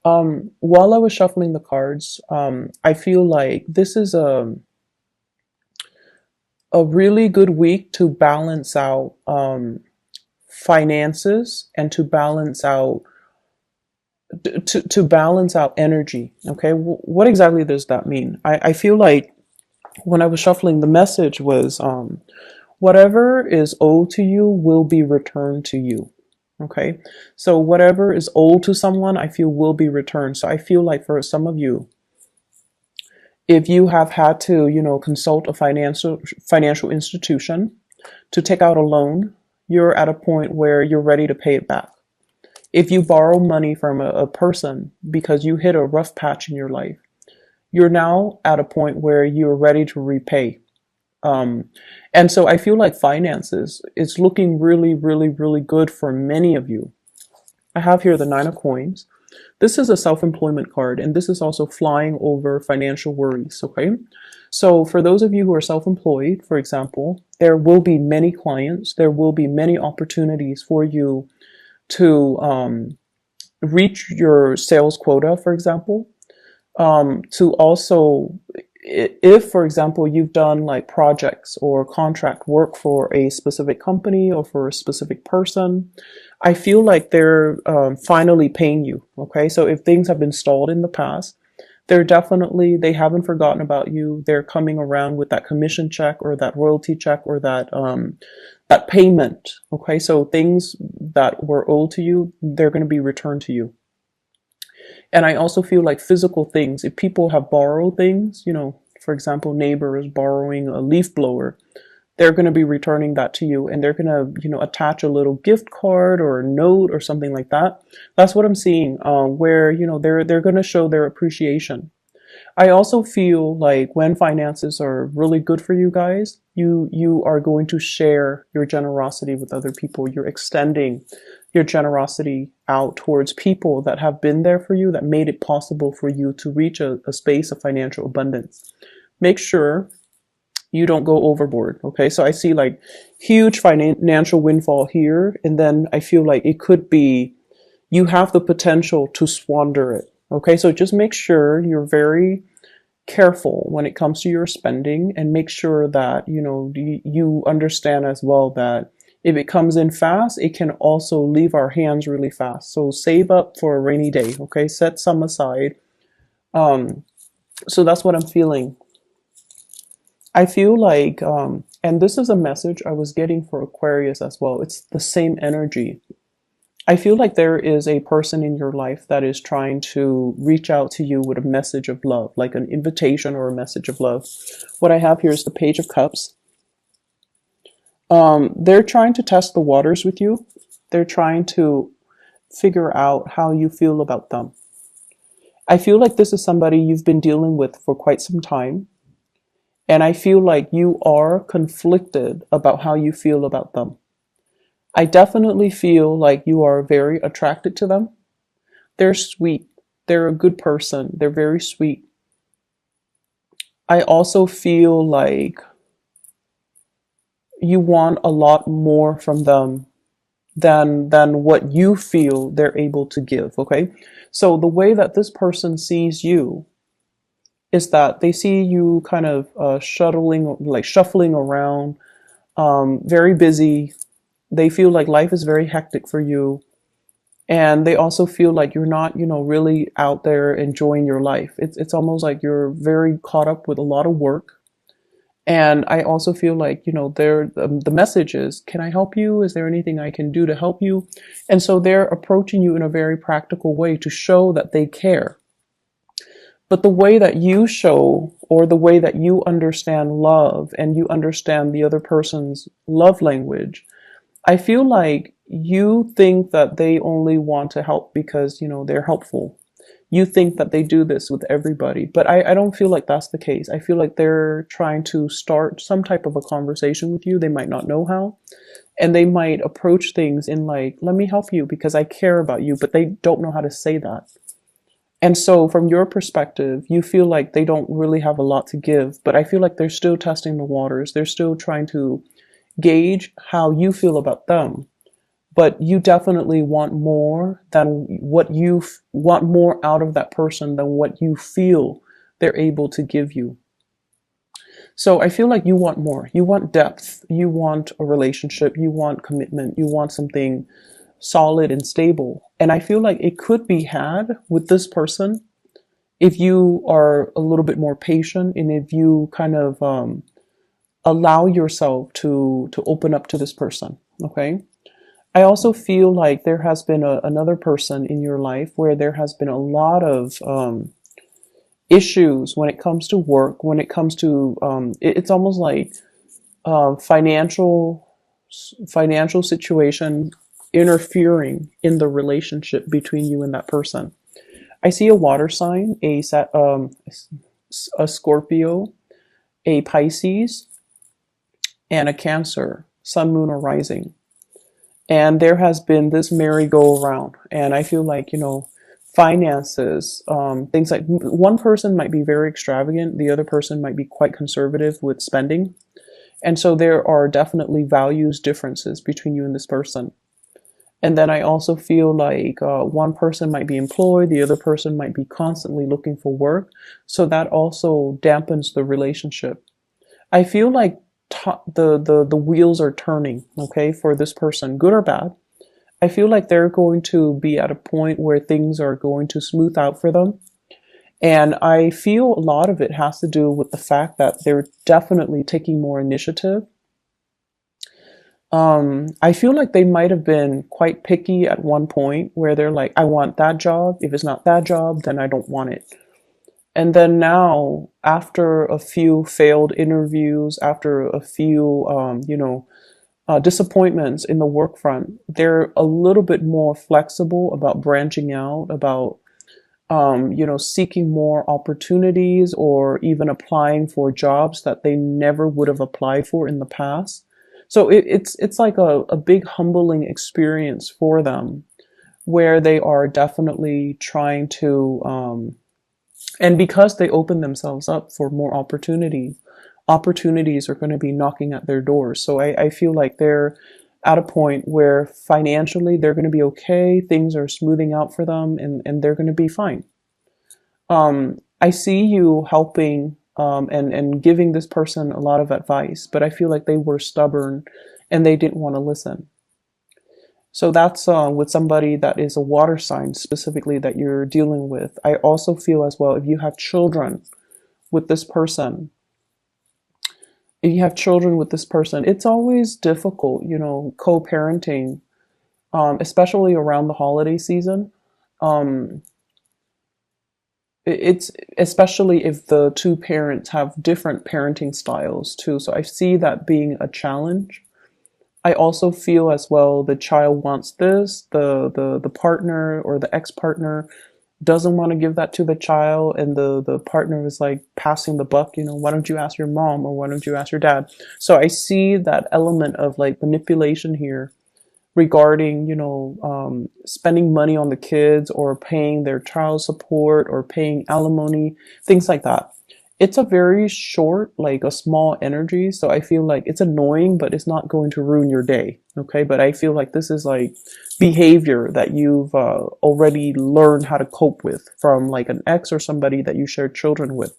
While I was shuffling the cards, I feel like this is a really good week to balance out finances and to balance out to balance out energy. Okay, what exactly does that mean? I feel like when I was shuffling, the message was whatever is owed to you will be returned to you. Okay, so whatever is owed to someone, I feel will be returned. So I feel like for some of you, if you have had to, consult a financial institution to take out a loan, you're at a point where you're ready to pay it back. If you borrow money from a person because you hit a rough patch in your life, you're now at a point where you're ready to repay. Um, and so I feel like finances is looking really, really, really good for many of you. I have here the Nine of Coins. This is a self-employment card, and this is also flying over financial worries, okay? So for those of you who are self-employed, for example, there will be many clients, there will be many opportunities for you to reach your sales quota, for example. To also, if, for example, you've done like projects or contract work for a specific company or for a specific person, I feel like they're finally paying you. Okay, so if things have been stalled in the past, they haven't forgotten about you. They're coming around with that commission check or that royalty check or that payment. Okay, so things that were owed to you, they're going to be returned to you. And I also feel like physical things, if people have borrowed things, for example, neighbors borrowing a leaf blower, they're going to be returning that to you, and they're going to, attach a little gift card or a note or something like that. That's what I'm seeing, where, they're going to show their appreciation. I also feel like when finances are really good for you guys, you are going to share your generosity with other people. You're extending your generosity out towards people that have been there for you, that made it possible for you to reach a space of financial abundance. Make sure you don't go overboard. Okay, so I see like huge financial windfall here, and then I feel like it could be you have the potential to squander it. Okay, so just make sure you're very careful when it comes to your spending, and make sure that you understand as well that if it comes in fast, it can also leave our hands really fast. So save up for a rainy day. Okay, set some aside. So that's what I'm feeling. I feel like, and this is a message I was getting for Aquarius as well. It's the same energy. I feel like there is a person in your life that is trying to reach out to you with a message of love, like an invitation or a message of love. What I have here is the Page of Cups. They're trying to test the waters with you. They're trying to figure out how you feel about them. I feel like this is somebody you've been dealing with for quite some time. And I feel like you are conflicted about how you feel about them. I definitely feel like you are very attracted to them. They're sweet. They're a good person. They're very sweet. I also feel like you want a lot more from them than what you feel they're able to give, okay? So the way that this person sees you is that they see you kind of shuffling around, very busy. They feel like life is very hectic for you. And they also feel like you're not, really out there enjoying your life. It's almost like you're very caught up with a lot of work. And I also feel like, the message is, can I help you? Is there anything I can do to help you? And so they're approaching you in a very practical way to show that they care. But the way that you show, or the way that you understand love and you understand the other person's love language, I feel like you think that they only want to help because, they're helpful. You think that they do this with everybody, but I don't feel like that's the case. I feel like they're trying to start some type of a conversation with you. They might not know how, and they might approach things in like, let me help you because I care about you, but they don't know how to say that. And so from your perspective, you feel like they don't really have a lot to give, but I feel like they're still testing the waters. They're still trying to gauge how you feel about them. but you definitely want more than what want more out of that person than what you feel they're able to give you. So I feel like you want more. You want depth. You want a relationship. You want commitment. You want something solid and stable. And I feel like it could be had with this person if you are a little bit more patient and if you kind of allow yourself to open up to this person. Okay. I also feel like there has been another person in your life where there has been a lot of issues when it comes to work, when it comes to it's almost like financial situation interfering in the relationship between you and that person. I see a water sign, a Scorpio, a Pisces, and a Cancer, Sun, Moon, or Rising. And there has been this merry-go-round. And I feel like, finances, things like one person might be very extravagant, the other person might be quite conservative with spending. And so there are definitely values differences between you and this person. And then I also feel like one person might be employed, the other person might be constantly looking for work. So that also dampens the relationship. I feel like the wheels are turning, okay, for this person, good or bad. I feel like they're going to be at a point where things are going to smooth out for them. And I feel a lot of it has to do with the fact that they're definitely taking more initiative. I feel like they might have been quite picky at one point where they're like, I want that job. If it's not that job, then I don't want it. And then now, after a few failed interviews, after a few, disappointments in the work front, they're a little bit more flexible about branching out, about, seeking more opportunities or even applying for jobs that they never would have applied for in the past. So it's like a big humbling experience for them where they are definitely trying to, and because they open themselves up for more opportunities are going to be knocking at their doors. So I feel like they're at a point where financially they're going to be okay. Things are smoothing out for them and they're going to be fine. I see you helping and giving this person a lot of advice, but I feel like they were stubborn and they didn't want to listen. So that's with somebody that is a water sign specifically that you're dealing with. I also feel as well, if you have children with this person, it's always difficult, co-parenting, especially around the holiday season. Um, it's especially if the two parents have different parenting styles too. So I see that being a challenge. I also feel as well the child wants this, the partner or the ex-partner doesn't want to give that to the child, and the partner is like passing the buck, why don't you ask your mom or why don't you ask your dad? So I see that element of like manipulation here regarding, spending money on the kids or paying their child support or paying alimony, things like that. It's a very short, like a small energy. So I feel like it's annoying, but it's not going to ruin your day. Okay. But I feel like this is like behavior that you've already learned how to cope with from like an ex or somebody that you shared children with.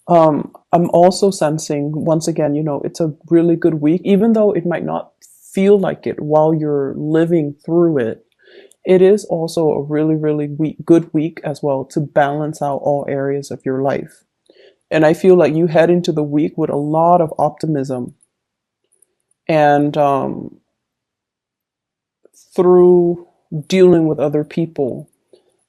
I'm also sensing once again, it's a really good week, even though it might not feel like it while you're living through it. It is also a really, really good week as well to balance out all areas of your life. And I feel like you head into the week with a lot of optimism. And through dealing with other people,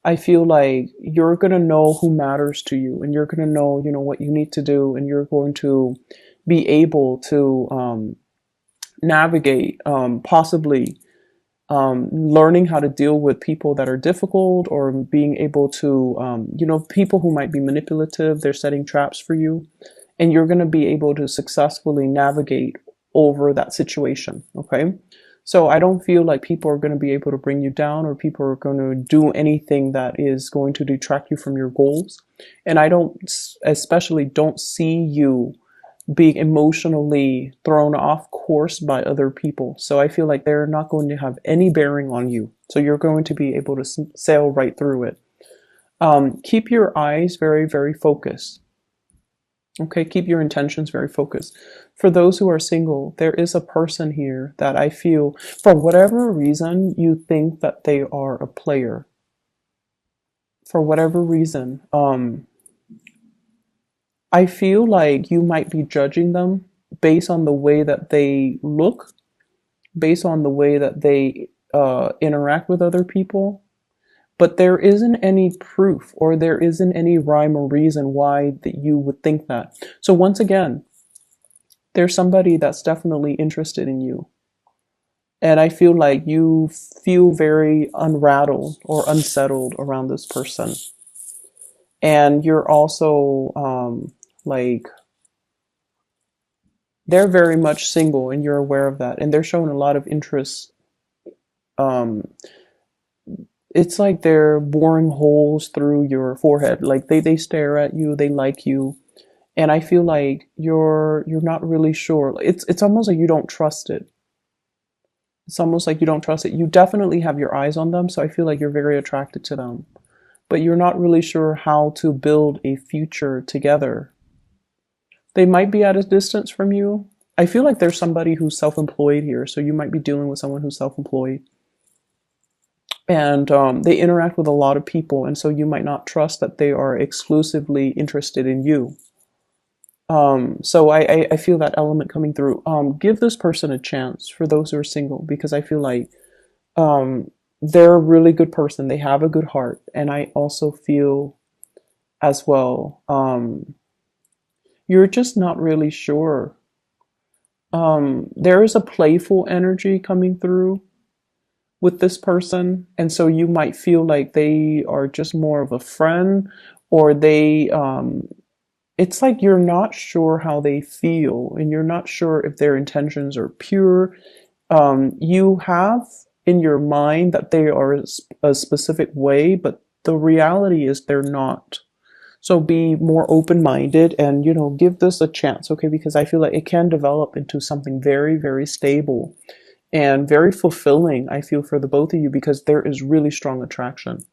I feel like you're going to know who matters to you and you're going to know, what you need to do. And you're going to be able to navigate possibly learning how to deal with people that are difficult or being able to, people who might be manipulative, they're setting traps for you, and you're going to be able to successfully navigate over that situation. Okay. So I don't feel like people are going to be able to bring you down or people are going to do anything that is going to detract you from your goals. And I especially don't see you being emotionally thrown off course by other people. So I feel like they're not going to have any bearing on you. So you're going to be able to sail right through it. Keep your eyes very, very focused. Okay, keep your intentions very focused. For those who are single, there is a person here that I feel, for whatever reason, you think that they are a player. For whatever reason, I feel like you might be judging them based on the way that they look, based on the way that they interact with other people. But there isn't any proof or there isn't any rhyme or reason why that you would think that. So once again, there's somebody that's definitely interested in you. And I feel like you feel very unrattled or unsettled around this person. And you're also like, they're very much single and you're aware of that. And they're showing a lot of interest. Um, it's like they're boring holes through your forehead. Like they stare at you, they like you. And I feel like you're not really sure. It's almost like you don't trust it. It's almost like you don't trust it. You definitely have your eyes on them, so I feel like you're very attracted to them. But you're not really sure how to build a future together. They might be at a distance from you. I feel like there's somebody who's self-employed here, so you might be dealing with someone who's self-employed. And they interact with a lot of people, and so you might not trust that they are exclusively interested in you. So I feel that element coming through. Give this person a chance for those who are single, because I feel like they're a really good person. They have a good heart. And I also feel as well, you're just not really sure. There is a playful energy coming through with this person. And so you might feel like they are just more of a friend, or it's like you're not sure how they feel and you're not sure if their intentions are pure. You have in your mind that they are a specific way, but the reality is they're not. So be more open-minded and, give this a chance, okay? Because I feel like it can develop into something very, very stable and very fulfilling, I feel, for the both of you, because there is really strong attraction.